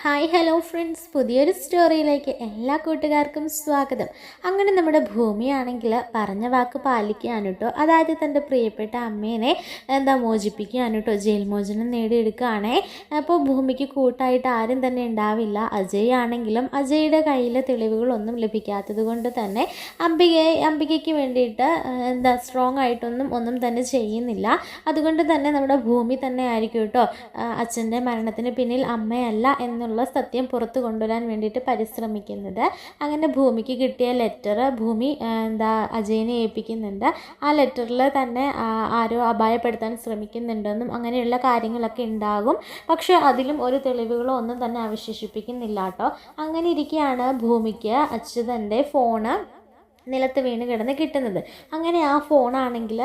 Hi hello friends, പുതിയൊരു സ്റ്റോറിയിലേക്ക് എല്ലാ കൂട്ടുകാർക്കും സ്വാഗതം. അങ്ങനെ നമ്മുടെ ഭൂമിയാണെങ്കിൽ പറഞ്ഞ വാക്ക് പാലിക്കുകയാണ് കേട്ടോ. അതായത് തൻ്റെ പ്രിയപ്പെട്ട അമ്മേനെ മോചിപ്പിക്കുകയാണ് കേട്ടോ. ജയിൽ മോചനം നേടിയെടുക്കുകയാണേ. അപ്പോൾ ഭൂമിക്ക് കൂട്ടായിട്ട് ആരും തന്നെ ഉണ്ടാവില്ല. അജയ് ആണെങ്കിലും അജയുടെ കയ്യിൽ തെളിവുകളൊന്നും ലഭിക്കാത്തത് കൊണ്ട് തന്നെ അംബികയ്ക്ക് വേണ്ടിയിട്ട് സ്ട്രോങ് ആയിട്ടൊന്നും ഒന്നും തന്നെ ചെയ്യുന്നില്ല. അതുകൊണ്ട് തന്നെ നമ്മുടെ ഭൂമി തന്നെ ആയിരിക്കും കേട്ടോ അച്ഛൻ്റെ മരണത്തിന് പിന്നിൽ അമ്മയല്ല എന്നുള്ള സത്യം പുറത്തു കൊണ്ടുവരാൻ വേണ്ടിയിട്ട് പരിശ്രമിക്കുന്നത്. അങ്ങനെ ഭൂമിക്ക് കിട്ടിയ ലെറ്റർ ഭൂമി അജയനെ ഏൽപ്പിക്കുന്നുണ്ട്. ആ ലെറ്ററിൽ തന്നെ ആരോ അപായപ്പെടുത്താൻ ശ്രമിക്കുന്നുണ്ടെന്നും അങ്ങനെയുള്ള കാര്യങ്ങളൊക്കെ ഉണ്ടാകും. പക്ഷേ അതിലും ഒരു തെളിവുകളോ ഒന്നും തന്നെ അവശേഷിപ്പിക്കുന്നില്ല കേട്ടോ. അങ്ങനെ ഇരിക്കെയാണ് ഭൂമിക്ക് അച്യുതൻ്റെ ഫോണ് നിലത്ത് വീണ് കിടന്ന് കിട്ടുന്നത്. അങ്ങനെ ആ ഫോണാണെങ്കിൽ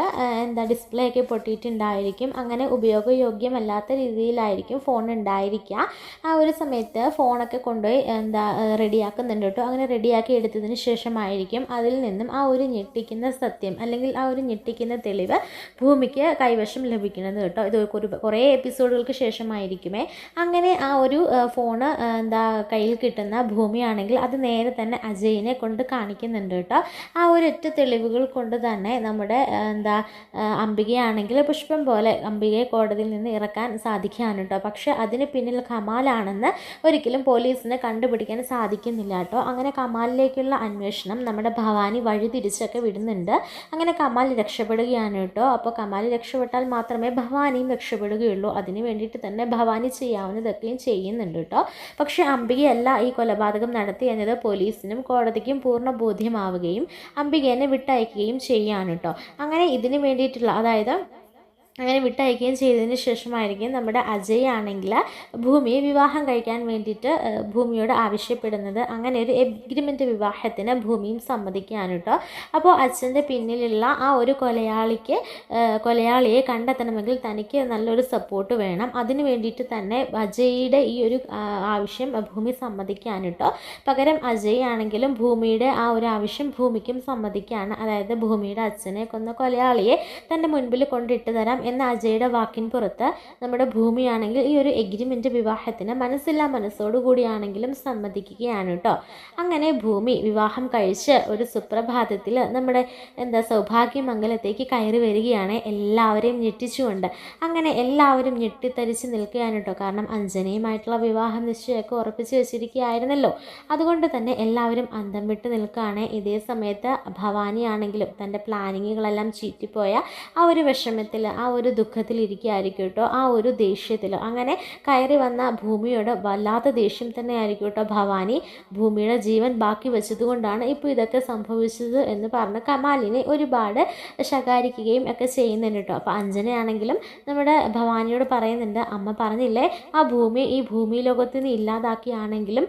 ഡിസ്പ്ലേ ഒക്കെ പൊട്ടിയിട്ടുണ്ടായിരിക്കും. അങ്ങനെ ഉപയോഗയോഗ്യമല്ലാത്ത രീതിയിലായിരിക്കും ഫോൺ ഉണ്ടായിരിക്കുക. ആ ഒരു സമയത്ത് ഫോണൊക്കെ കൊണ്ടുപോയി റെഡിയാക്കുന്നുണ്ട് കേട്ടോ. അങ്ങനെ റെഡിയാക്കി എടുത്തതിന് ശേഷമായിരിക്കും അതിൽ നിന്നും ആ ഒരു ഞെട്ടിക്കുന്ന സത്യം അല്ലെങ്കിൽ ആ ഒരു ഞെട്ടിക്കുന്ന തെളിവ് ഭൂമിക്ക് കൈവശം ലഭിക്കുന്നത് കേട്ടോ. ഇത് കുറേ എപ്പിസോഡുകൾക്ക് ശേഷമായിരിക്കുമേ. അങ്ങനെ ആ ഒരു ഫോണ് കയ്യിൽ കിട്ടുന്ന ഭൂമിയാണെങ്കിൽ അത് നേരെ തന്നെ അജയിനെ കൊണ്ട് കാണിക്കുന്നുണ്ട് കേട്ടോ. ആ ഒരൊറ്റ തെളിവുകൾ കൊണ്ട് തന്നെ നമ്മുടെ അംബികയാണെങ്കിൽ പുഷ്പം പോലെ അംബികയെ കോടതിയിൽ നിന്ന് ഇറക്കാൻ സാധിക്കുകയാണ് കേട്ടോ. പക്ഷേ അതിന് പിന്നിൽ കമാലാണെന്ന് ഒരിക്കലും പോലീസിന് കണ്ടുപിടിക്കാൻ സാധിക്കുന്നില്ല കേട്ടോ. അങ്ങനെ കമാലിലേക്കുള്ള അന്വേഷണം നമ്മുടെ ഭവാനി വഴിതിരിച്ചൊക്കെ വിടുന്നുണ്ട്. അങ്ങനെ കമാൽ രക്ഷപ്പെടുകയാണ് കേട്ടോ. അപ്പോൾ കമാൽ രക്ഷപ്പെട്ടാൽ മാത്രമേ ഭവാനിയും രക്ഷപ്പെടുകയുള്ളൂ. അതിന് വേണ്ടിയിട്ട് തന്നെ ഭവാനി ചെയ്യാവുന്നതൊക്കെയും ചെയ്യുന്നുണ്ട് കേട്ടോ. പക്ഷേ അംബികയല്ല ഈ കൊലപാതകം നടത്തി എന്നത് പോലീസിനും കോടതിക്കും പൂർണ്ണ ബോധ്യമാവുകയും അംബികേനെ വിട്ടയക്കുകയും ചെയ്യാണ് കേട്ടോ. അങ്ങനെ ഇതിന് വേണ്ടിയിട്ടുള്ള അങ്ങനെ വിട്ടയക്കുകയും ചെയ്തതിന് ശേഷമായിരിക്കും നമ്മുടെ അജയ് ആണെങ്കിൽ ഭൂമിയെ വിവാഹം കഴിക്കാൻ വേണ്ടിയിട്ട് ഭൂമിയോട് ആവശ്യപ്പെടുന്നത്. അങ്ങനെ ഒരു എഗ്രിമെൻ്റ് വിവാഹത്തിന് ഭൂമിയും സമ്മതിക്കുകയാണ് കേട്ടോ. അപ്പോൾ അച്ഛൻ്റെ പിന്നിലുള്ള ആ ഒരു കൊലയാളിയെ കണ്ടെത്തണമെങ്കിൽ തനിക്ക് നല്ലൊരു സപ്പോർട്ട് വേണം. അതിന് വേണ്ടിയിട്ട് തന്നെ അജയുടെ ഈ ഒരു ആവശ്യം ഭൂമി സമ്മതിക്കുകയാണ് കേട്ടോ. പകരം അജയ് ആണെങ്കിലും ഭൂമിയുടെ ആ ഒരു ആവശ്യം ഭൂമിക്കും സമ്മതിക്കുകയാണ്. അതായത് ഭൂമിയുടെ അച്ഛനെ കൊന്ന കൊലയാളിയെ തൻ്റെ മുൻപിൽ കൊണ്ടിട്ട് തരാം എന്ന അജയുടെ വാക്കിൻ പുറത്ത് നമ്മുടെ ഭൂമിയാണെങ്കിൽ ഈ ഒരു എഗ്രിമെൻ്റ് വിവാഹത്തിന് മനസ്സോടുകൂടിയാണെങ്കിലും സമ്മതിക്കുകയാണ് കേട്ടോ. അങ്ങനെ ഭൂമി വിവാഹം കഴിച്ച് ഒരു സുപ്രഭാതത്തിൽ നമ്മുടെ സൗഭാഗ്യമംഗലത്തേക്ക് കയറി വരികയാണ്, എല്ലാവരെയും ഞെട്ടിച്ചുകൊണ്ട്. അങ്ങനെ എല്ലാവരും ഞെട്ടിത്തരിച്ച് നിൽക്കുകയാണ് കേട്ടോ. കാരണം അഞ്ജനയുമായിട്ടുള്ള വിവാഹം നിശ്ചയമൊക്കെ ഉറപ്പിച്ച് വെച്ചിരിക്കുകയായിരുന്നല്ലോ. അതുകൊണ്ട് തന്നെ എല്ലാവരും അന്തം വിട്ട് നിൽക്കുകയാണ്. ഇതേ സമയത്ത് ഭവാനിയാണെങ്കിലും തൻ്റെ പ്ലാനിങ്ങുകളെല്ലാം ചീറ്റിപ്പോയ ആ ഒരു വിഷമത്തിൽ ആ ഒരു ദുഃഖത്തിലിരിക്കുകയായിരിക്കും കേട്ടോ. ആ ഒരു ദേഷ്യത്തിൽ അങ്ങനെ കയറി വന്ന ഭൂമിയോട് വല്ലാത്ത ദേഷ്യം തന്നെ ആയിരിക്കും കേട്ടോ ഭവാനി. ഭൂമിയുടെ ജീവൻ ബാക്കി വെച്ചതുകൊണ്ടാണ് ഇപ്പോൾ ഇതൊക്കെ സംഭവിച്ചത് എന്ന് പറഞ്ഞ് കമാലിനെ ഒരുപാട് ശകാരിക്കുകയും ഒക്കെ ചെയ്യുന്നുണ്ട് കേട്ടോ. അപ്പോൾ അഞ്ജനയാണെങ്കിലും നമ്മുടെ ഭവാനിയോട് പറയുന്നുണ്ട്, അമ്മ പറഞ്ഞില്ലേ ഈ ഭൂമി ലോകത്ത് നിന്ന് ഇല്ലാതാക്കിയാണെങ്കിലും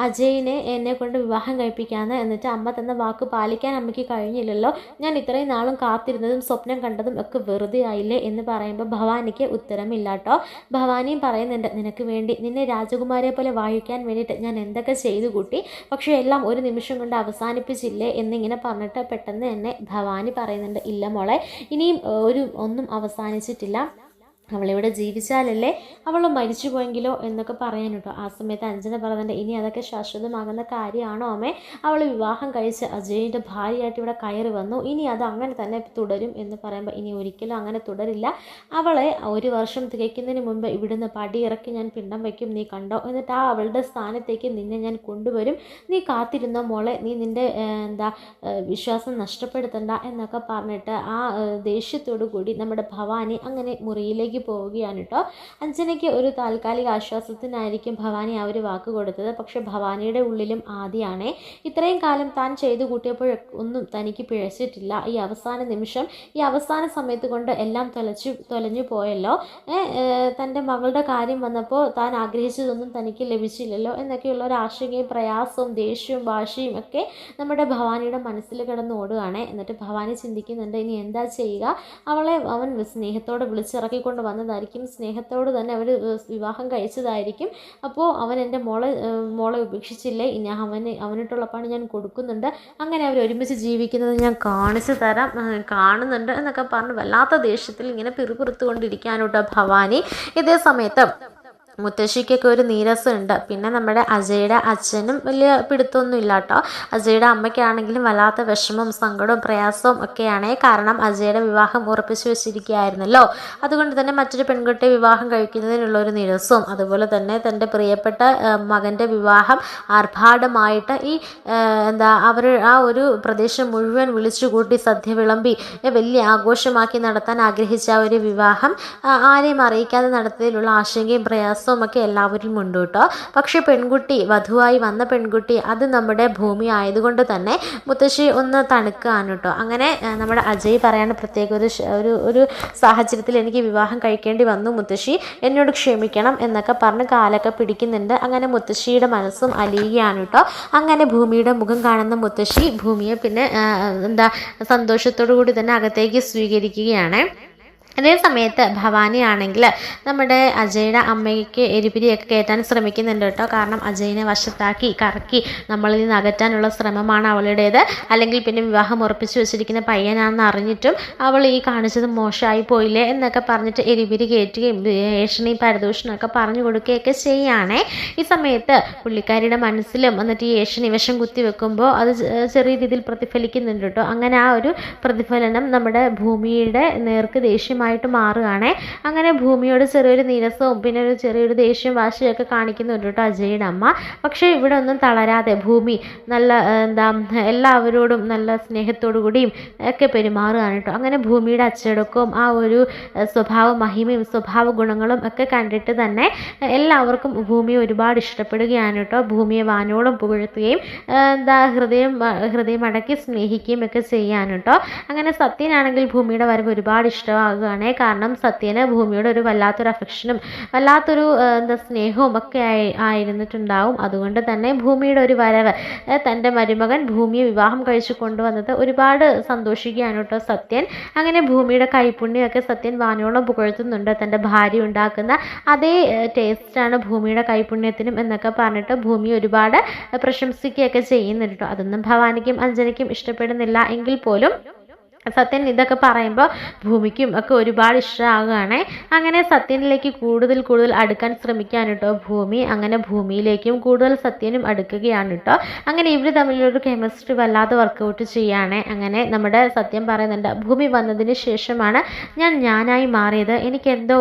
അജയിനെ എന്നെ കൊണ്ട് വിവാഹം കഴിപ്പിക്കാമെന്ന്. എന്നിട്ട് അമ്മ തന്ന വാക്ക് പാലിക്കാൻ അമ്മയ്ക്ക് കഴിഞ്ഞില്ലല്ലോ. ഞാൻ ഇത്രയും നാളും കാത്തിരുന്നതും സ്വപ്നം കണ്ടതും ഒക്കെ വെറുതെ ആയില്ലേ എന്ന് പറയുമ്പോൾ ഭവാനിക്ക് ഉത്തരമില്ല കേട്ടോ. ഭവാനിയും പറയുന്നുണ്ട്, നിനക്ക് വേണ്ടി നിന്നെ രാജകുമാരിയെ പോലെ വാഴിക്കാൻ വേണ്ടിയിട്ട് ഞാൻ എന്തൊക്കെ ചെയ്തു കൂട്ടി, പക്ഷേ എല്ലാം ഒരു നിമിഷം കൊണ്ട് അവസാനിപ്പിച്ചില്ലേ എന്നിങ്ങനെ പറഞ്ഞിട്ട് പെട്ടെന്ന് തന്നെ ഭവാനി പറയുന്നുണ്ട്, ഇല്ല മോളെ, ഇനിയും ഒന്നും അവസാനിച്ചിട്ടില്ല. അവളിവിടെ ജീവിച്ചാലല്ലേ, അവൾ മരിച്ചു പോയെങ്കിലോ എന്നൊക്കെ പറയാൻ കേട്ടോ. ആ സമയത്ത് അഞ്ജന പറയുന്നുണ്ട്, ഇനി അതൊക്കെ ശാശ്വതമാകുന്ന കാര്യമാണോ അമ്മേ? അവൾ വിവാഹം കഴിച്ച് അജയിൻ്റെ ഭാര്യയായിട്ട് ഇവിടെ കയറി വന്നു, ഇനി അത് അങ്ങനെ തന്നെ തുടരും എന്ന് പറയുമ്പോൾ ഇനി ഒരിക്കലും അങ്ങനെ തുടരില്ല. അവളെ 1 വർഷം തികയ്ക്കുന്നതിന് മുമ്പ് ഇവിടുന്ന് പടിയിറക്കി ഞാൻ പിണ്ടം വയ്ക്കും, നീ കണ്ടോ? എന്നിട്ട് അവളുടെ സ്ഥാനത്തേക്ക് നിന്നെ ഞാൻ കൊണ്ടുവരും. നീ കാത്തിരുന്ന മോളെ, നീ നിൻ്റെ വിശ്വാസം നഷ്ടപ്പെടുത്തണ്ട എന്നൊക്കെ പറഞ്ഞിട്ട് ആ ദേഷ്യത്തോടു കൂടി നമ്മുടെ ഭവാനി അങ്ങനെ മുറിയിലേക്ക് പോവുകയാണ് കേട്ടോ. അഞ്ജനയ്ക്ക് ഒരു താൽക്കാലിക ആശ്വാസത്തിനായിരിക്കും ഭവാനി ആ ഒരു വാക്ക് കൊടുത്തത്. പക്ഷെ ഭവാനിയുടെ ഉള്ളിലും ആദിയാണേ. ഇത്രയും കാലം താൻ ചെയ്തു കൂട്ടിയപ്പോഴൊന്നും തനിക്ക് പിഴച്ചിട്ടില്ല. ഈ അവസാന നിമിഷം, ഈ അവസാന സമയത്ത് കൊണ്ട് എല്ലാം തൊലഞ്ഞു പോയല്ലോ. തൻ്റെ മകളുടെ കാര്യം വന്നപ്പോൾ താൻ ആഗ്രഹിച്ചതൊന്നും തനിക്ക് ലഭിച്ചില്ലല്ലോ എന്നൊക്കെയുള്ള ഒരു ആശങ്കയും പ്രയാസവും ദേഷ്യവും വാശിയും ഒക്കെ നമ്മുടെ ഭവാനിയുടെ മനസ്സിൽ കിടന്ന് ഓടുകയാണ്. എന്നിട്ട് ഭവാനി ചിന്തിക്കുന്നുണ്ട്, ഇനി എന്താ ചെയ്യുക? അവൻ സ്നേഹത്തോടെ വിളിച്ചിറക്കിക്കൊണ്ട് വന്നതായിരിക്കും, സ്നേഹത്തോട് തന്നെ അവർ വിവാഹം കഴിച്ചതായിരിക്കും. അപ്പോൾ അവൻ എൻ്റെ മോളെ ഉപേക്ഷിച്ചില്ലേ, ഇനി അവനിട്ടുള്ള പണി ഞാൻ കൊടുക്കുന്നുണ്ട്, അങ്ങനെ അവർ ഒരുമിച്ച് ജീവിക്കുന്നത് ഞാൻ കാണിച്ചു തരാം, കാണുന്നുണ്ട് എന്നൊക്കെ പറഞ്ഞ് വല്ലാത്ത ദേഷ്യത്തിൽ ഇങ്ങനെ പിറുപിറുത്തുകൊണ്ടിരിക്കാനോട്ടോ ഭവാനി. ഇതേ സമയത്ത് മുത്തശ്ശിക്കൊക്കെ ഒരു നീരസമുണ്ട്. പിന്നെ നമ്മുടെ അജയുടെ അച്ഛനും വലിയ പിടുത്തമൊന്നും ഇല്ല കേട്ടോ. അജയുടെ അമ്മയ്ക്കാണെങ്കിലും വല്ലാത്ത വിഷമവും സങ്കടവും പ്രയാസവും ഒക്കെയാണ്. കാരണം അജയുടെ വിവാഹം ഉറപ്പിച്ചു വെച്ചിരിക്കുകയായിരുന്നല്ലോ. അതുകൊണ്ട് തന്നെ മറ്റൊരു പെൺകുട്ടിയെ വിവാഹം കഴിക്കുന്നതിനുള്ളൊരു നീരസവും, അതുപോലെ തന്നെ തൻ്റെ പ്രിയപ്പെട്ട മകൻ്റെ വിവാഹം ആർഭാടമായിട്ട് ഈ അവർ ആ ഒരു പ്രദേശം മുഴുവൻ വിളിച്ചുകൂട്ടി സദ്യ വിളമ്പി വലിയ ആഘോഷമാക്കി നടത്താൻ ആഗ്രഹിച്ച ആ ഒരു വിവാഹം ആരെയും അറിയിക്കാതെ നടത്തിയതിലുള്ള ആശങ്കയും പ്രയാസവും ഒക്കെ എല്ലാവരും ഉണ്ട് കേട്ടോ. പക്ഷെ പെൺകുട്ടി, വധുവായി വന്ന പെൺകുട്ടി, അത് നമ്മുടെ ഭൂമി ആയതുകൊണ്ട് തന്നെ മുത്തശ്ശി ഒന്ന് തണുക്കുകയാണ് കേട്ടോ. അങ്ങനെ നമ്മുടെ അജയ് പറയാണ്, പ്രത്യേക ഒരു സാഹചര്യത്തിൽ എനിക്ക് വിവാഹം കഴിക്കേണ്ടി വന്നു മുത്തശ്ശി, എന്നോട് ക്ഷമിക്കണം എന്നൊക്കെ പറഞ്ഞ് കാലൊക്കെ പിടിക്കുന്നുണ്ട്. അങ്ങനെ മുത്തശ്ശിയുടെ മനസ്സും അലിയുകയാണ് കേട്ടോ. അങ്ങനെ ഭൂമിയുടെ മുഖം കാണുന്ന മുത്തശ്ശി ഭൂമിയെ പിന്നെ സന്തോഷത്തോടു കൂടി തന്നെ അകത്തേക്ക് സ്വീകരിക്കുകയാണ്. അതേ സമയത്ത് ഭവാനി ആണെങ്കിൽ നമ്മുടെ അജയുടെ അമ്മയ്ക്ക് എരിപിരിയൊക്കെ കയറ്റാൻ ശ്രമിക്കുന്നുണ്ട് കേട്ടോ. കാരണം അജയിനെ വശത്താക്കി കറക്കി നമ്മളിൽ നിന്ന് അകറ്റാനുള്ള ശ്രമമാണ് അവളുടേത്. അല്ലെങ്കിൽ പിന്നെ വിവാഹം ഉറപ്പിച്ചു വെച്ചിരിക്കുന്ന പയ്യനാണെന്ന് അറിഞ്ഞിട്ടും അവൾ ഈ കാണിച്ചത് മോശമായി പോയില്ലേ എന്നൊക്കെ പറഞ്ഞിട്ട് എരിപിരി കയറ്റുകയും ഏഷണി പരദൂഷണമൊക്കെ പറഞ്ഞു കൊടുക്കുകയൊക്കെ ചെയ്യുകയാണേ. ഈ സമയത്ത് പുള്ളിക്കാരിയുടെ മനസ്സിലും എന്നിട്ട് ഈ ഏഷണി വിഷം കുത്തി വെക്കുമ്പോൾ അത് ചെറിയ രീതിയിൽ പ്രതിഫലിക്കുന്നുണ്ട് കേട്ടോ. അങ്ങനെ ആ ഒരു പ്രതിഫലനം നമ്മുടെ ഭൂമിയുടെ നേർക്ക് ദേഷ്യം ായിട്ട് മാറുകയാണേ. അങ്ങനെ ഭൂമിയോട് ചെറിയൊരു നീരസവും പിന്നെ ഒരു ചെറിയൊരു ദേഷ്യവും വാശിയൊക്കെ കാണിക്കുന്നുണ്ട് കേട്ടോ അജയുടെ അമ്മ. പക്ഷേ ഇവിടെ ഒന്നും തളരാതെ ഭൂമി നല്ല എല്ലാവരോടും നല്ല സ്നേഹത്തോടു കൂടിയും ഒക്കെ പെരുമാറുകയാണ് കേട്ടോ. അങ്ങനെ ഭൂമിയുടെ അച്ചടക്കവും ആ ഒരു സ്വഭാവ മഹിമയും സ്വഭാവ ഗുണങ്ങളും ഒക്കെ കണ്ടിട്ട് തന്നെ എല്ലാവർക്കും ഭൂമിയെ ഒരുപാട് ഇഷ്ടപ്പെടുകയാണ് കേട്ടോ. ഭൂമിയെ വാനോളം പുകഴ്ത്തുകയും ഹൃദയം അടക്കി സ്നേഹിക്കുകയും ഒക്കെ ചെയ്യാൻ കേട്ടോ. അങ്ങനെ സത്യനാണെങ്കിൽ ഭൂമിയുടെ വരവ് ഒരുപാട് ഇഷ്ടമാകുക. കാരണം സത്യന് ഭൂമിയോട് ഒരു വല്ലാത്തൊരു അഫെക്ഷനും വല്ലാത്തൊരു സ്നേഹവും ഒക്കെ ആയിരുന്നിട്ടുണ്ടാവും. അതുകൊണ്ട് തന്നെ ഭൂമിയുടെ ഒരു വരവ്, തൻ്റെ മരുമകൻ ഭൂമിയെ വിവാഹം കഴിച്ചു കൊണ്ടുവന്നത് ഒരുപാട് സന്തോഷിക്കുകയാണ് കേട്ടോ സത്യൻ. അങ്ങനെ ഭൂമിയുടെ കൈപ്പുണ്യമൊക്കെ സത്യൻ വാനോളം പുകഴ്ത്തുന്നുണ്ട്. തൻ്റെ ഭാര്യ ഉണ്ടാക്കുന്ന അതേ ടേസ്റ്റാണ് ഭൂമിയുടെ കൈപ്പുണ്യത്തിനും എന്നൊക്കെ പറഞ്ഞിട്ട് ഭൂമി ഒരുപാട് പ്രശംസിക്കുകയൊക്കെ ചെയ്യുന്നുണ്ട് കേട്ടോ. അതൊന്നും ഭവാനിക്കും അഞ്ജനയ്ക്കും ഇഷ്ടപ്പെടുന്നില്ല എങ്കിൽ പോലും സത്യൻ ഇതൊക്കെ പറയുമ്പോൾ ഭൂമിക്കും ഒക്കെ ഒരുപാട് ഇഷ്ടമാകുകയാണ്. അങ്ങനെ സത്യനിലേക്ക് കൂടുതൽ അടുക്കാൻ ശ്രമിക്കാൻ കേട്ടോ ഭൂമി. അങ്ങനെ ഭൂമിയിലേക്കും കൂടുതൽ സത്യനും അടുക്കുകയാണ് കേട്ടോ. അങ്ങനെ ഇവർ തമ്മിലൊരു കെമിസ്ട്രി വല്ലാതെ വർക്കൗട്ട് ചെയ്യുകയാണ്. അങ്ങനെ നമ്മുടെ സത്യം പറയുന്നുണ്ട്, ഭൂമി വന്നതിന് ശേഷമാണ് ഞാനായി മാറിയത്. എനിക്ക് എന്തോ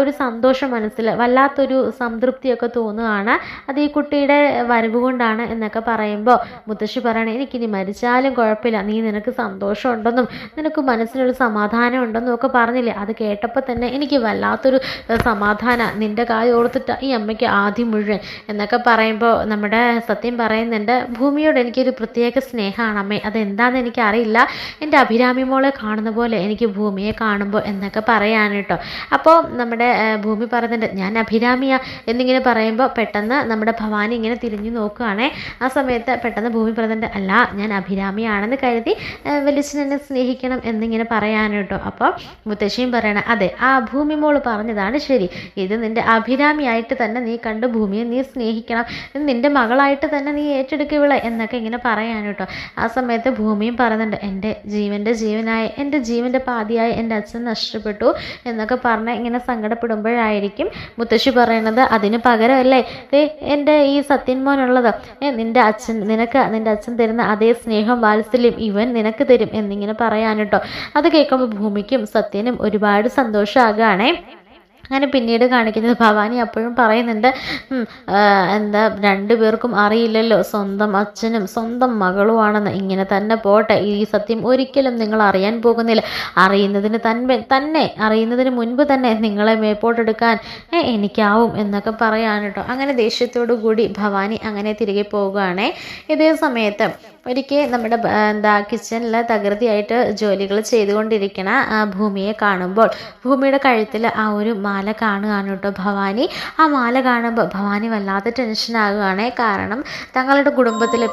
ഒരു സന്തോഷം മനസ്സിൽ, വല്ലാത്തൊരു സംതൃപ്തിയൊക്കെ തോന്നുകയാണ്. അത് ഈ കുട്ടിയുടെ വരവ് കൊണ്ടാണ് എന്നൊക്കെ പറയുമ്പോൾ മുത്തശ്ശി പറയണേ, എനിക്കിനി മരിച്ചാലും കുഴപ്പമില്ല, നിനക്ക് സന്തോഷം ഉണ്ടെന്നും നിനക്ക് മനസ്സിനൊരു സമാധാനം ഉണ്ടെന്നും ഒക്കെ പറഞ്ഞില്ലേ. അത് കേട്ടപ്പോൾ തന്നെ എനിക്ക് വല്ലാത്തൊരു സമാധാനം, നിൻ്റെ കാര്യം ഓർത്തിട്ട് ഈ അമ്മയ്ക്ക് ആദ്യം മുഴുവൻ എന്നൊക്കെ പറയുമ്പോൾ നമ്മുടെ സത്യം പറയുന്നുണ്ട്, ഭൂമിയോട് എനിക്കൊരു പ്രത്യേക സ്നേഹമാണ് അമ്മേ, അതെന്താണെന്ന് എനിക്കറിയില്ല, എൻ്റെ അഭിരാമി മോളെ കാണുന്ന പോലെ എനിക്ക് ഭൂമിയെ കാണുമ്പോൾ എന്നൊക്കെ പറയാൻ കേട്ടോ. അപ്പോൾ നമ്മുടെ ഭൂമി പറയുന്നുണ്ട്, ഞാൻ അഭിരാമിയാ എന്നിങ്ങനെ പറയുമ്പോൾ പെട്ടെന്ന് നമ്മുടെ ഭവാനി ഇങ്ങനെ തിരിഞ്ഞു നോക്കുകയാണേ. ആ സമയത്ത് പെട്ടെന്ന് ഭൂമി പറയുന്നുണ്ട്, അല്ല ഞാൻ അഭിരാമിയാണെന്ന് കരുതി വലിയച്ഛനെന്നെ സ്നേഹിക്കണം എന്നിങ്ങനെ പറയാൻ കേട്ടോ. അപ്പോൾ മുത്തശ്ശിയും പറയണം, അതെ ആ ഭൂമി മോള് പറഞ്ഞതാണ് ശരി, ഇത് നിൻ്റെ അഭിരാമിയായിട്ട് തന്നെ നീ കണ്ട് ഭൂമിയെ നീ സ്നേഹിക്കണം, നിൻ്റെ മകളായിട്ട് തന്നെ നീ ഏറ്റെടുക്കുകയുള്ളൂ എന്നൊക്കെ ഇങ്ങനെ പറയാൻ കേട്ടോ. ആ സമയത്ത് ഭൂമിയും പറയുന്നുണ്ട്, എൻ്റെ ജീവനായ എൻ്റെ ജീവൻ്റെ പാതിയായ എൻ്റെ അച്ഛൻ നഷ്ടപ്പെട്ടു എന്നൊക്കെ പറഞ്ഞ് ഇങ്ങനെ സങ്കടപ്പെടുമ്പോഴായിരിക്കും മുത്തശ്ശി പറയണത്, അതിന് പകരമല്ലേ എൻ്റെ ഈ സത്യന്മോനുള്ളത്, നിൻ്റെ അച്ഛൻ തരുന്ന അതേ സ്നേഹം വാത്സല്യം ഇവൻ നിനക്ക് തരും എന്നിങ്ങനെ പറയാൻ കേട്ടോ. അത് കേൾക്കുമ്പോൾ ഭൂമിക്കും സത്യനും ഒരുപാട് സന്തോഷമാകുകയാണേ. അങ്ങനെ പിന്നീട് കാണിക്കുന്നത് ഭവാനി അപ്പോഴും പറയുന്നുണ്ട്, രണ്ടുപേർക്കും അറിയില്ലല്ലോ സ്വന്തം അച്ഛനും സ്വന്തം മകളുമാണെന്ന്, ഇങ്ങനെ തന്നെ പോട്ടെ, ഈ സത്യം ഒരിക്കലും നിങ്ങൾ അറിയാൻ പോകുന്നില്ല, അറിയുന്നതിന് മുൻപ് തന്നെ നിങ്ങളെ മേപ്പോട്ടെടുക്കാൻ എനിക്കാവും എന്നൊക്കെ പറയാൻ കേട്ടോ. അങ്ങനെ ദേഷ്യത്തോടു കൂടി ഭവാനി അങ്ങനെ തിരികെ പോവുകയാണേ. ഇതേ സമയത്ത് ഒരിക്കൽ നമ്മുടെ കിച്ചണിൽ തകൃതിയായിട്ട് ജോലികൾ ചെയ്തുകൊണ്ടിരിക്കണ ഭൂമിയെ കാണുമ്പോൾ ഭൂമിയുടെ കഴുത്തിൽ ആ ഒരു മാല കാണുകയാണ് കേട്ടോ ഭവാനി. ആ മാല കാണുമ്പോൾ ഭവാനി വല്ലാതെ ടെൻഷനാകുകയാണ്. കാരണം തങ്ങളുടെ കുടുംബത്തിലെ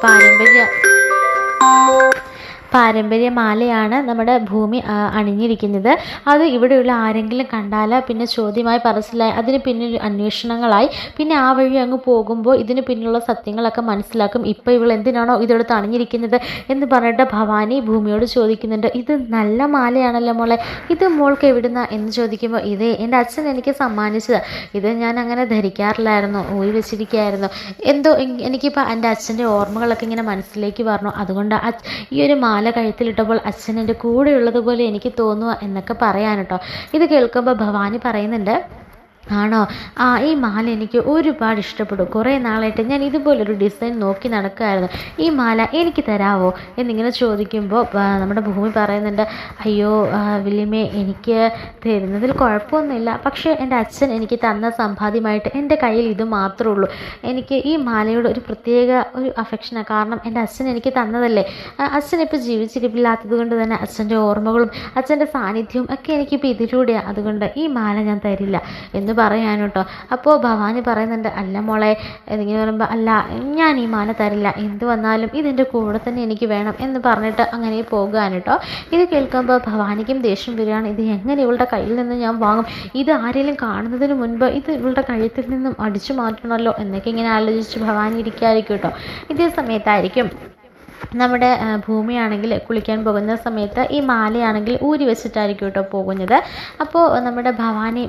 പാരമ്പര്യ മാലയാണ് നമ്മുടെ ഭൂമി അണിഞ്ഞിരിക്കുന്നത്. അത് ഇവിടെയുള്ള ആരെങ്കിലും കണ്ടാൽ പിന്നെ ചോദ്യമായി പറച്ചിലായി, അതിന് പിന്നിൽ അന്വേഷണങ്ങളായി, പിന്നെ ആ വഴി അങ്ങ് പോകുമ്പോൾ ഇതിന് പിന്നിലുള്ള സത്യങ്ങളൊക്കെ മനസ്സിലാക്കും. ഇപ്പോൾ ഇവൾ എന്തിനാണോ ഇതെടുത്ത് അണിഞ്ഞിരിക്കുന്നത് എന്ന് പറഞ്ഞിട്ട് ഭവാനി ഭൂമിയോട് ചോദിക്കുന്നുണ്ട്. ഇത് നല്ല മാലയാണല്ലോ മോളെ, ഇത് മോൾക്ക് എവിടുന്ന എന്ന് ചോദിക്കുമ്പോൾ, ഇതേ എൻ്റെ അച്ഛൻ എനിക്ക് സമ്മാനിച്ചത്, ഇത് ഞാൻ അങ്ങനെ ധരിക്കാറില്ലായിരുന്നു, ഊരി വെച്ചിരിക്കുകയായിരുന്നു. എന്തോ എനിക്കിപ്പോൾ എൻ്റെ അച്ഛൻ്റെ ഓർമ്മകളൊക്കെ ഇങ്ങനെ മനസ്സിലേക്ക് പറഞ്ഞു, അതുകൊണ്ട് ഈ ഒരു മാല കഴുത്തിലിട്ടപ്പോൾ അച്ഛൻ എൻ്റെ കൂടെയുള്ളതുപോലെ എനിക്ക് തോന്നുക എന്നൊക്കെ പറയാൻ കേട്ടോ. ഇത് കേൾക്കുമ്പോൾ ഭവാനി പറയുന്നുണ്ട്, ആണോ, ഈ മാല എനിക്ക് ഒരുപാട് ഇഷ്ടപ്പെടും. കുറേ നാളായിട്ട് ഞാൻ ഇതുപോലൊരു ഡിസൈൻ നോക്കി നടക്കുമായിരുന്നു, ഈ മാല എനിക്ക് തരാമോ എന്നിങ്ങനെ ചോദിക്കുമ്പോൾ നമ്മുടെ ഭൂമി പറയുന്നുണ്ട്, അയ്യോ വല്യമ്മേ, എനിക്ക് തരുന്നതിൽ കുഴപ്പമൊന്നുമില്ല, പക്ഷേ എൻ്റെ അച്ഛൻ എനിക്ക് തന്ന സമ്പാദ്യമായിട്ട് എൻ്റെ കയ്യിൽ ഇത് മാത്രമേ ഉള്ളൂ. എനിക്ക് ഈ മാലയോട് ഒരു പ്രത്യേക ഒരു അഫെക്ഷനാണ്, കാരണം എൻ്റെ അച്ഛൻ എനിക്ക് തന്നതല്ലേ. അച്ഛനിപ്പോൾ ജീവിച്ചിരിപ്പില്ലാത്തത് കൊണ്ട് തന്നെ അച്ഛൻ്റെ ഓർമ്മകളും അച്ഛൻ്റെ സാന്നിധ്യവും ഒക്കെ എനിക്കിപ്പോൾ ഇതിലൂടെയാണ്, അതുകൊണ്ട് ഈ മാല ഞാൻ തരില്ല എന്ന് പറയാൻ കേട്ടോ. അപ്പോൾ ഭവാനി പറയുന്നുണ്ട്, അല്ല മോളെ എന്നിങ്ങനെ പറയുമ്പോൾ, അല്ല ഞാൻ ഈ മാല തരില്ല, എന്ത് വന്നാലും ഇതിൻ്റെ കൂടെ തന്നെ എനിക്ക് വേണം എന്ന് പറഞ്ഞിട്ട് അങ്ങനെ പോകാൻ കേട്ടോ. ഇത് കേൾക്കുമ്പോൾ ഭവാനിക്കും ദേഷ്യം വരികയാണ്, ഇത് എങ്ങനെ ഇവളുടെ കയ്യിൽ നിന്ന് ഞാൻ വാങ്ങും, ഇത് ആരെങ്കിലും കാണുന്നതിന് മുൻപ് ഇത് ഇവളുടെ കഴുത്തിൽ നിന്നും അടിച്ചു മാറ്റണമല്ലോ എന്നൊക്കെ ഇങ്ങനെ ആലോചിച്ച് ഭവാനി ഇരിക്കാതിരിക്കും കേട്ടോ. ഇതേ സമയത്തായിരിക്കും നമ്മുടെ ഭൂമിയാണെങ്കിൽ കുളിക്കാൻ പോകുന്ന സമയത്ത് ഈ മാലയാണെങ്കിൽ ഊരി വെച്ചിട്ടായിരിക്കും കേട്ടോ പോകുന്നത്. അപ്പോൾ നമ്മുടെ ഭവാനി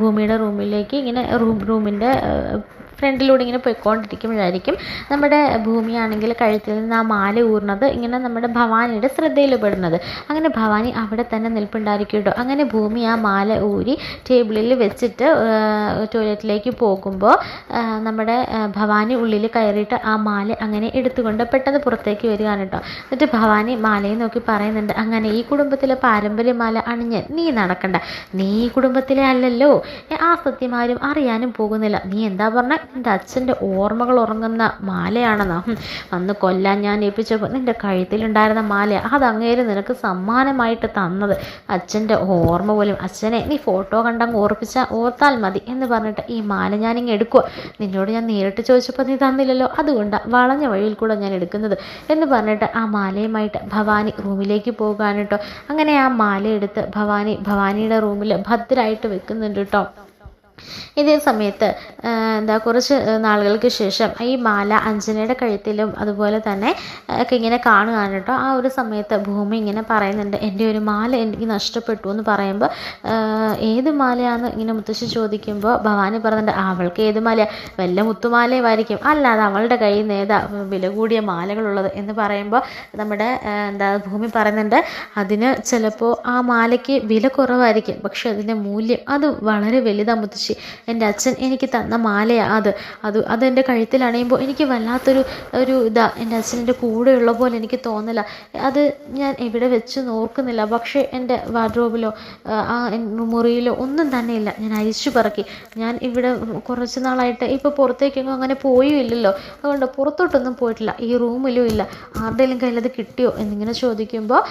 ഭൂമിയുടെ റൂമിലേക്ക് ഇങ്ങനെ റൂമിൻ്റെ ഫ്രണ്ടിലൂടെ ഇങ്ങനെ പോയിക്കൊണ്ടിരിക്കുമ്പോഴായിരിക്കും നമ്മുടെ ഭൂമിയാണെങ്കിൽ കഴുത്തിൽ നിന്ന് ആ മാല ഊർന്നത് ഇങ്ങനെ നമ്മുടെ ഭവാനിയുടെ ശ്രദ്ധയിൽ പെടുന്നത്. അങ്ങനെ ഭവാനി അവിടെ തന്നെ നിൽപ്പുണ്ടായിരിക്കും കേട്ടോ. അങ്ങനെ ഭൂമി ആ മാല ഊരി ടേബിളിൽ വെച്ചിട്ട് ടോയ്ലറ്റിലേക്ക് പോകുമ്പോൾ നമ്മുടെ ഭവാനി ഉള്ളിൽ കയറിയിട്ട് ആ മാല അങ്ങനെ എടുത്തുകൊണ്ട് പെട്ടെന്ന് പുറത്തേക്ക് വരികയാണ് കേട്ടോ. എന്നിട്ട് ഭവാനി മാലയെ നോക്കി പറയുന്നുണ്ട്, അങ്ങനെ ഈ കുടുംബത്തിലെ പാരമ്പര്യ മാല അണിഞ്ഞ് നീ നടക്കണ്ട, നീ ഈ കുടുംബത്തിലെ അല്ലല്ലോ, ആ സത്യമാരും അറിയാനും പോകുന്നില്ല, നീ എന്താ പറഞ്ഞ എൻ്റെ അച്ഛൻ്റെ ഓർമ്മകൾ ഉറങ്ങുന്ന മാലയാണെന്നാ, അന്ന് കൊല്ലാൻ ഞാൻ ഏൽപ്പിച്ചപ്പോൾ നിൻ്റെ കഴുത്തിലുണ്ടായിരുന്ന മാല അത് അങ്ങേര് നിനക്ക് സമ്മാനമായിട്ട് തന്നത്, അച്ഛൻ്റെ ഓർമ്മ പോലും, അച്ഛനെ നീ ഫോട്ടോ കണ്ടങ്ങ് ഓർത്താൽ മതി എന്ന് പറഞ്ഞിട്ട് ഈ മാല ഞാനിങ്ങ് എടുക്കുക, നിന്നോട് ഞാൻ നേരിട്ട് ചോദിച്ചപ്പോൾ നീ തന്നില്ലല്ലോ, അതുകൊണ്ട് വളഞ്ഞ വഴിയിൽ കൂടെ ഞാൻ എടുക്കുന്നത് എന്ന് പറഞ്ഞിട്ട് ആ മാലയുമായിട്ട് ഭവാനി റൂമിലേക്ക് പോകാൻ കേട്ടോ. അങ്ങനെ ആ മാല എടുത്ത് ഭവാനിയുടെ റൂമിൽ ഭദ്രമായിട്ട് വെക്കുന്നുണ്ട് കേട്ടോ. ഇതേ സമയത്ത് കുറച്ച് നാളുകൾക്ക് ശേഷം ഈ മാല അഞ്ജനയുടെ കഴുത്തിലും അതുപോലെ തന്നെ ഒക്കെ ഇങ്ങനെ കാണുകയാണ് കേട്ടോ. ആ ഒരു സമയത്ത് ഭൂമി ഇങ്ങനെ പറയുന്നുണ്ട്, എൻ്റെ ഒരു മാല എനിക്ക് നഷ്ടപ്പെട്ടു എന്ന് പറയുമ്പോൾ, ഏത് മാലയാണെന്ന് ഇങ്ങനെ മുത്തശ്ശി ചോദിക്കുമ്പോൾ ഭവാനി പറയുന്നുണ്ട്, അവൾക്ക് ഏത് മാലയാണ്, വല്ല മുത്തുമാലയുമായിരിക്കും, അല്ലാതെ അവളുടെ കയ്യിൽ നിന്ന് ഏതാ വില കൂടിയ മാലകളുള്ളത് എന്ന് പറയുമ്പോൾ നമ്മുടെ ഭൂമി പറയുന്നുണ്ട്, അതിന് ചിലപ്പോൾ ആ മാലയ്ക്ക് വില കുറവായിരിക്കും, പക്ഷെ അതിൻ്റെ മൂല്യം അത് വളരെ വലുതാണ് മുത്തശ്ശി, എൻ്റെ അച്ഛൻ എനിക്ക് തന്ന മാലയാണ് അതെൻ്റെ കഴുത്തിൽ അണിയുമ്പോൾ എനിക്ക് വല്ലാത്തൊരു എൻ്റെ അച്ഛൻ്റെ കൂടെയുള്ള പോലെ എനിക്ക് തോന്നില്ല, അത് ഞാൻ എവിടെ വെച്ച് നോക്കുന്നില്ല, പക്ഷേ എൻ്റെ വാർഡ്രോബിലോ ആ മുറിയിലോ ഒന്നും തന്നെ ഇല്ല, ഞാൻ അഴിച്ചു പറക്കി, ഞാൻ ഇവിടെ കുറച്ച് നാളായിട്ട് ഇപ്പോൾ പുറത്തേക്കൊന്നും അങ്ങനെ പോയും ഇല്ലല്ലോ, അതുകൊണ്ട് പുറത്തോട്ടൊന്നും പോയിട്ടില്ല, ഈ റൂമിലും ഇല്ല, ആരുടെയും കയ്യിൽ അത് കിട്ടിയോ എന്നിങ്ങനെ ചോദിക്കുമ്പോൾ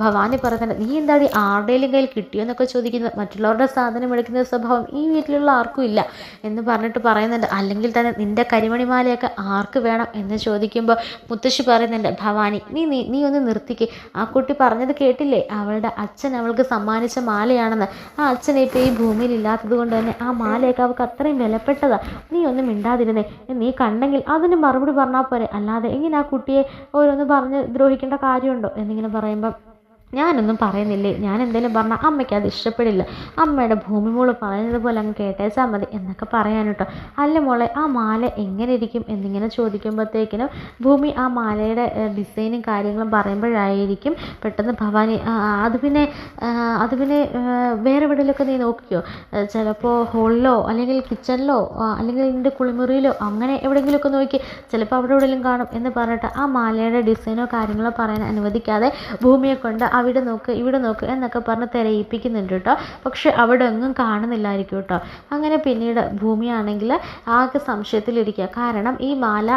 ഭവാനി പറയുന്നുണ്ട്, നീ എന്താടി ആരുടെയും കയ്യിൽ കിട്ടിയോ എന്നൊക്കെ ചോദിക്കുന്നത്, മറ്റുള്ളവരുടെ സാധനം എടുക്കുന്ന സ്വഭാവം ഈ വീട്ടിലുള്ള ആർക്കും ഇല്ല എന്ന് പറഞ്ഞിട്ട് പറയുന്നുണ്ട്, അല്ലെങ്കിൽ തന്നെ നിൻ്റെ കരിമണിമാലയൊക്കെ ആർക്ക് വേണം എന്ന് ചോദിക്കുമ്പോൾ മുത്തശ്ശി പറയുന്നുണ്ട്, ഭവാനി നീ ഒന്ന് നിർത്തിക്ക്, ആ കുട്ടി പറഞ്ഞത് കേട്ടില്ലേ, അവളുടെ അച്ഛൻ അവൾക്ക് സമ്മാനിച്ച മാലയാണെന്ന്, ആ അച്ഛനെ ഇപ്പോൾ ഈ ഭൂമിയിൽ ഇല്ലാത്തത് കൊണ്ട് തന്നെ ആ മാലയൊക്കെ അവൾക്ക് അത്രയും വിലപ്പെട്ടതാ, നീ ഒന്നും മിണ്ടാതിരുന്നേ, നീ കണ്ടെങ്കിൽ അതിന് മറുപടി പറഞ്ഞാൽ പോരെ, അല്ലാതെ എങ്ങനെ ആ കുട്ടിയെ ഓരോന്ന് പറഞ്ഞ് ദ്രോഹിക്കേണ്ട കാര്യമുണ്ടോ എന്നിങ്ങനെ പറയുമ്പം, ഞാനൊന്നും പറയുന്നില്ലേ, ഞാൻ എന്തെങ്കിലും പറഞ്ഞാൽ അമ്മയ്ക്ക് അത് ഇഷ്ടപ്പെടില്ല, അമ്മയുടെ ഭൂമി മോള് പറയുന്നത് പോലെ അങ്ങ് കേട്ടേച്ചാൽ മതി എന്നൊക്കെ പറയാൻ കേട്ടോ. അല്ല മോളെ, ആ മാല എങ്ങനെ ഇരിക്കും എന്നിങ്ങനെ ചോദിക്കുമ്പോഴത്തേക്കിനും ഭൂമി ആ മാലയുടെ ഡിസൈനും കാര്യങ്ങളും പറയുമ്പോഴായിരിക്കും പെട്ടെന്ന് ഭവാനി അത് പിന്നെ വേറെ എവിടെയെങ്കിലുമൊക്കെ നീ നോക്കിയോ, ചിലപ്പോൾ ഹോളിലോ അല്ലെങ്കിൽ കിച്ചണിലോ അല്ലെങ്കിൽ നിൻ്റെ കുളിമുറിയിലോ അങ്ങനെ എവിടെയെങ്കിലുമൊക്കെ നോക്കി, ചിലപ്പോൾ അവിടെ എവിടെയെങ്കിലും കാണും എന്ന് പറഞ്ഞിട്ട് ആ മാലയുടെ ഡിസൈനോ കാര്യങ്ങളോ പറയാൻ അനുവദിക്കാതെ ഭൂമിയെ കൊണ്ട് ആ അവിടെ നോക്ക് ഇവിടെ നോക്ക് എന്നൊക്കെ പറഞ്ഞ് തിരയിപ്പിക്കുന്നുണ്ട് കേട്ടോ. പക്ഷെ അവിടെ ഒന്നും കാണുന്നില്ലായിരിക്കും കേട്ടോ. അങ്ങനെ പിന്നീട് ഭൂമിയാണെങ്കിൽ ആകെ സംശയത്തിലിരിക്കുക. കാരണം ഈ മാല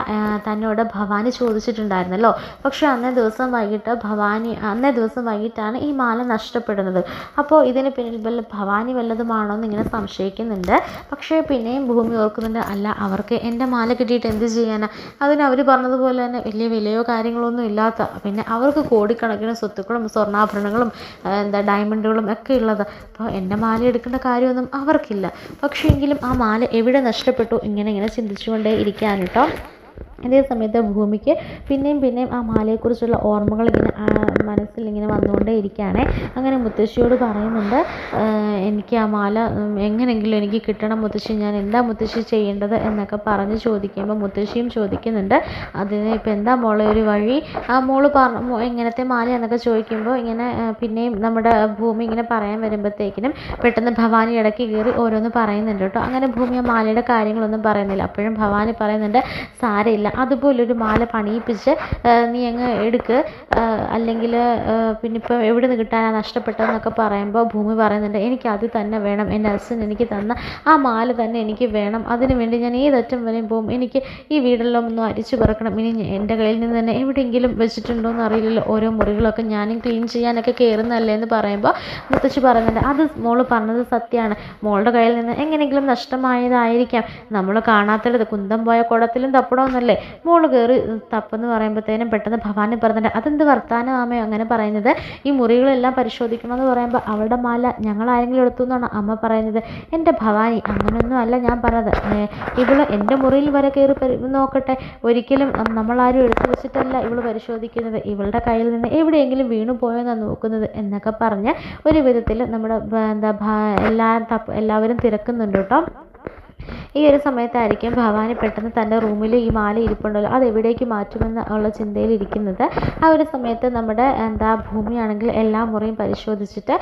തന്നോട് ഭവാനി ചോദിച്ചിട്ടുണ്ടായിരുന്നല്ലോ. പക്ഷെ അന്നേ ദിവസം വൈകിട്ടാണ് ഈ മാല നഷ്ടപ്പെടുന്നത്. അപ്പോൾ ഇതിന് പിന്നിൽ ഭവാനി വല്ലതുമാണോ എന്ന് ഇങ്ങനെ സംശയിക്കുന്നുണ്ട്. പക്ഷേ പിന്നെയും ഭൂമി ഓർക്കുന്നുണ്ട്, അല്ല അവർക്ക് എൻ്റെ മാല കിട്ടിയിട്ട് എന്ത് ചെയ്യാനാ? അതിന് അവർ പറഞ്ഞതുപോലെ തന്നെ വലിയ വിലയോ കാര്യങ്ങളൊന്നും ഇല്ലാത്ത, പിന്നെ അവർക്ക് കോടിക്കണക്കിന് സ്വത്തുക്കളും സ്വർണ്ണാഭരണങ്ങളും ഡയമണ്ടുകളും ഒക്കെ ഉള്ളത്. അപ്പോൾ എൻ്റെ മാല എടുക്കേണ്ട കാര്യമൊന്നും അവർക്കില്ല. പക്ഷേ എങ്കിലും ആ മാല എവിടെ നഷ്ടപ്പെട്ടു ഇങ്ങനെ ചിന്തിച്ചുകൊണ്ടേ ഇരിക്കാൻ കേട്ടോ. അതേ സമയത്ത് ഭൂമിക്ക് പിന്നെയും ആ മാലയെക്കുറിച്ചുള്ള ഓർമ്മകൾ മനസ്സിൽ ഇങ്ങനെ വന്നുകൊണ്ടേ ഇരിക്കുകയാണ്. അങ്ങനെ മുത്തശ്ശിയോട് പറയുന്നുണ്ട്, എനിക്ക് ആ മാല എങ്ങനെയെങ്കിലും എനിക്ക് കിട്ടണം മുത്തശ്ശി, ഞാൻ എന്താ മുത്തശ്ശി ചെയ്യേണ്ടത് എന്നൊക്കെ പറഞ്ഞ് ചോദിക്കുമ്പോൾ മുത്തശ്ശിയും ചോദിക്കുന്നുണ്ട്, അതിന് ഇപ്പം എന്താ മോളെ ഒരു വഴി? ആ മോള് എങ്ങനത്തെ മാല എന്നൊക്കെ ചോദിക്കുമ്പോൾ ഇങ്ങനെ പിന്നെയും നമ്മുടെ ഭൂമി ഇങ്ങനെ പറയാൻ വരുമ്പോഴത്തേക്കിനും പെട്ടെന്ന് ഭവാനി ഇടയ്ക്ക് കയറി ഓരോന്ന് പറയുന്നുണ്ട് കേട്ടോ. അങ്ങനെ ഭൂമി ആ മാലയുടെ കാര്യങ്ങളൊന്നും പറയുന്നില്ല. അപ്പോഴും ഭവാനി പറയുന്നുണ്ട്, സാരമില്ല, അതുപോലൊരു മാല പണിയിപ്പിച്ച് നീ അങ്ങ് എടുക്ക്, അല്ലെങ്കിൽ പിന്നെ ഇപ്പം എവിടെ നിന്ന് കിട്ടാനാണ് നഷ്ടപ്പെട്ടതെന്നൊക്കെ പറയുമ്പോൾ ഭൂമി പറയുന്നുണ്ട്, എനിക്ക് അത് തന്നെ വേണം, എൻ്റെ അച്ഛൻ എനിക്ക് തന്ന ആ മാല തന്നെ എനിക്ക് വേണം, അതിനു വേണ്ടി ഞാൻ ഏതറ്റം വരെയും പോകും, എനിക്ക് ഈ വീടെല്ലാം ഒന്ന് അരിച്ചു പറക്കണം, ഇനി എൻ്റെ കയ്യിൽ നിന്ന് തന്നെ എവിടെയെങ്കിലും വെച്ചിട്ടുണ്ടോ എന്ന് അറിയില്ലല്ലോ, ഓരോ മുറികളൊക്കെ ഞാനും ക്ലീൻ ചെയ്യാനൊക്കെ കയറുന്നതല്ലേ എന്ന് പറയുമ്പോൾ മുത്തശ്ശി പറയുന്നുണ്ട്, അത് മോള് പറഞ്ഞത് സത്യമാണ്, മോളുടെ കയ്യിൽ നിന്ന് എങ്ങനെയെങ്കിലും നഷ്ടമായതായിരിക്കാം, നമ്മൾ കാണാത്തത് കുന്തം പോയ കുടത്തിലും തപ്പണമെന്നല്ലേ, മോള് കയറി തപ്പെന്ന് പറയുമ്പോഴത്തേനും പെട്ടെന്ന് ഭവാനി പറഞ്ഞിട്ട്, അതെന്ത് വർത്താനമാമേ അങ്ങനെ പറയുന്നത്, ഈ മുറികളെല്ലാം പരിശോധിക്കണമെന്ന് പറയുമ്പോൾ അവളുടെ മാല ഞങ്ങളാരെങ്കിലും എടുത്തു എന്നാണ് അമ്മ പറയുന്നത്. എൻ്റെ ഭവാനി, അങ്ങനെയൊന്നും അല്ല ഞാൻ പറഞ്ഞത്, ഇവള് എൻ്റെ മുറിയിൽ വരെ കയറി നോക്കട്ടെ, ഒരിക്കലും നമ്മളാരും എടുത്തു വെച്ചിട്ടല്ല ഇവള് പരിശോധിക്കുന്നത്, ഇവളുടെ കയ്യിൽ നിന്ന് എവിടെയെങ്കിലും വീണു പോയെന്നാണ് നോക്കുന്നത് എന്നൊക്കെ പറഞ്ഞ് ഒരു വിധത്തിൽ നമ്മുടെ എല്ലാവരും തിരക്കുന്നുണ്ട് കേട്ടോ. ഈ ഒരു സമയത്തായിരിക്കും ഭവാനി പെട്ടെന്ന് തൻ്റെ റൂമിൽ ഈ മാല ഇരിപ്പുണ്ടല്ലോ അത് എവിടേക്ക് മാറ്റുമെന്ന് ഉള്ള ചിന്തയിലിരിക്കുന്നത്. ആ ഒരു സമയത്ത് നമ്മുടെ ഭൂമിയാണെങ്കിൽ എല്ലാ മുറിയും പരിശോധിച്ചിട്ട്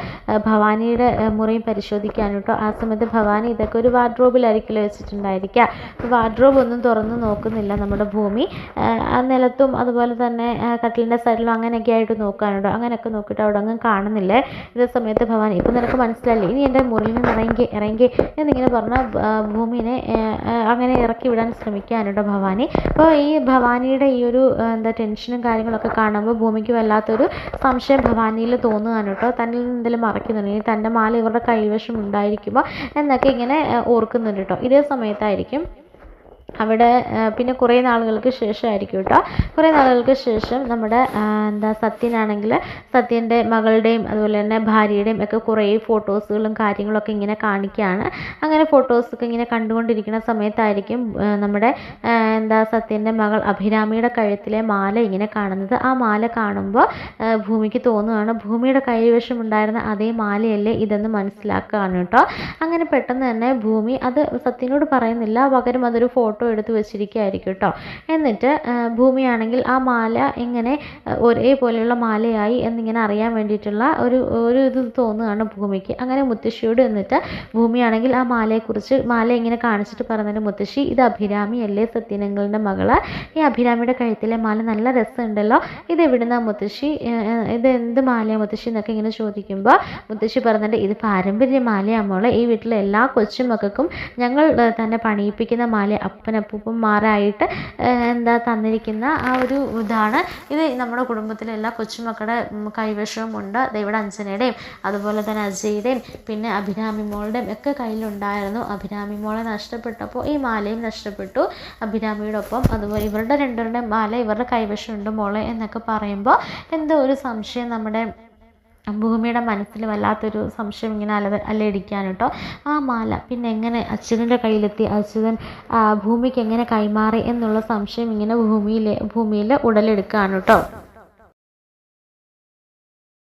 ഭവാനിയുടെ മുറിയും പരിശോധിക്കാൻ കേട്ടോ. ആ സമയത്ത് ഭവാനി ഇതൊക്കെ ഒരു വാർഡ്രോബിലായിരിക്കില്ല വെച്ചിട്ടുണ്ടായിരിക്കുക. വാർഡ്രോബ് ഒന്നും തുറന്ന് നോക്കുന്നില്ല നമ്മുടെ ഭൂമി. നിലത്തും അതുപോലെ തന്നെ കട്ടിലിൻ്റെ സൈഡിലും അങ്ങനെയൊക്കെ ആയിട്ട് നോക്കാനുണ്ടോ. അങ്ങനെയൊക്കെ നോക്കിയിട്ട് അവിടെ അങ്ങ് കാണുന്നില്ലേ. ഇതേ സമയത്ത് ഭവാനി, ഇപ്പം നിനക്ക് മനസ്സിലായില്ലേ, ഇനി എൻ്റെ മുറിയിൽ നിന്ന് ഇറങ്ങി എന്നിങ്ങനെ പറഞ്ഞ ഭൂമിനെ അങ്ങനെ ഇറക്കി വിടാൻ ശ്രമിക്കാനുണ്ടോ ഭവാനി. അപ്പോൾ ഈ ഭവാനിയുടെ ഈ ഒരു ടെൻഷനും കാര്യങ്ങളൊക്കെ കാണുമ്പോൾ ഭൂമിക്ക് വല്ലാത്തൊരു സംശയം ഭവാനിയിൽ തോന്നുകയാണ് കേട്ടോ. തന്നിൽ നിന്ന് എന്തെങ്കിലും മറക്കുന്നുണ്ട്, ഇനി തൻ്റെ മാല ഇവരുടെ കൈവശം ഉണ്ടായിരിക്കുമോ എന്നൊക്കെ ഇങ്ങനെ ഓർക്കുന്നുണ്ട് കേട്ടോ. ഇതേ സമയത്തായിരിക്കും അവിടെ പിന്നെ കുറേ നാളുകൾക്ക് ശേഷമായിരിക്കും കേട്ടോ. കുറേ നാളുകൾക്ക് ശേഷം നമ്മുടെ സത്യനാണെങ്കിൽ സത്യൻ്റെ മകളുടെയും അതുപോലെ തന്നെ ഭാര്യയുടെയും ഒക്കെ കുറേ ഫോട്ടോസുകളും കാര്യങ്ങളൊക്കെ ഇങ്ങനെ കാണിക്കുകയാണ്. അങ്ങനെ ഫോട്ടോസൊക്കെ ഇങ്ങനെ കണ്ടുകൊണ്ടിരിക്കുന്ന സമയത്തായിരിക്കും നമ്മുടെ സത്യൻ്റെ മകൾ അഭിരാമിയുടെ കഴുത്തിലെ മാല ഇങ്ങനെ കാണുന്നത്. ആ മാല കാണുമ്പോൾ ഭൂമിക്ക് തോന്നുകയാണ് ഭൂമിയുടെ കൈവശമുണ്ടായിരുന്ന അതേ മാലയല്ലേ ഇതെന്ന് മനസ്സിലാക്കുകയാണ് കേട്ടോ. അങ്ങനെ പെട്ടെന്ന് തന്നെ ഭൂമി അത് സത്യനോട് പറയുന്നില്ല, പകരം അതൊരു ഫോട്ടോ എടുത്ത് വെച്ചിരിക്കുകയായിരിക്കും കേട്ടോ. എന്നിട്ട് ഭൂമിയാണെങ്കിൽ ആ മാല ഇങ്ങനെ ഒരേപോലെയുള്ള മാലയായി എന്നിങ്ങനെ അറിയാൻ വേണ്ടിയിട്ടുള്ള ഒരു ഇത് തോന്നുകയാണ് ഭൂമിക്ക്. അങ്ങനെ മുത്തശ്ശിയോട് എന്നിട്ട് ഭൂമിയാണെങ്കിൽ ആ മാല ഇങ്ങനെ കാണിച്ചിട്ട് പറഞ്ഞിട്ട്, മുത്തശ്ശി ഇത് അഭിരാമി അല്ലേ, സത്യനങ്ങളുടെ മകള്, ഈ അഭിരാമിയുടെ കഴുത്തിലെ മാല നല്ല രസമുണ്ടല്ലോ, ഇത് എവിടുന്നാ മുത്തശ്ശി, ഇത് എന്ത് മാലയാണ് മുത്തശ്ശി എന്നൊക്കെ ഇങ്ങനെ ചോദിക്കുമ്പോൾ മുത്തശ്ശി പറഞ്ഞിട്ട്, ഇത് പാരമ്പര്യ മാലയാണ് മോളെ, ഈ വീട്ടിലെ എല്ലാ കൊച്ചുമക്കൾക്കും ഞങ്ങൾ തന്നെ പണിയിപ്പിക്കുന്ന മാല, അപ്പൂപ്പന്മാരായിട്ട് തന്നിരിക്കുന്ന ആ ഒരു ഇതാണ് ഇത്. നമ്മുടെ കുടുംബത്തിലെ എല്ലാ കൊച്ചുമക്കളുടെ കൈവശവും ഉണ്ട്. ഇവിടെ അഞ്ജനയുടെയും അതുപോലെ തന്നെ അജയുടെയും പിന്നെ അഭിരാമി മോളുടെയും ഒക്കെ കയ്യിലുണ്ടായിരുന്നു. അഭിരാമി മോളെ നഷ്ടപ്പെട്ടപ്പോൾ ഈ മാലയും നഷ്ടപ്പെട്ടു അഭിരാമിയുടെ ഒപ്പം. അതുപോലെ ഇവരുടെ രണ്ടുപേരുടെയും മാല ഇവരുടെ കൈവശമുണ്ട് മോളെ എന്നൊക്കെ പറയുമ്പോൾ എന്തോ ഒരു സംശയം നമ്മുടെ ഭൂമിയുടെ മനസ്സിൽ വല്ലാത്തൊരു സംശയം ഇങ്ങനെ അലയടിക്കാൻ കേട്ടോ. ആ മാല പിന്നെ എങ്ങനെ അച്യുതൻ്റെ കയ്യിലെത്തി, അച്യുതൻ ഭൂമിക്ക് എങ്ങനെ കൈമാറി എന്നുള്ള സംശയം ഇങ്ങനെ ഭൂമിയിൽ ഉടലെടുക്കുകയാണ് കേട്ടോ.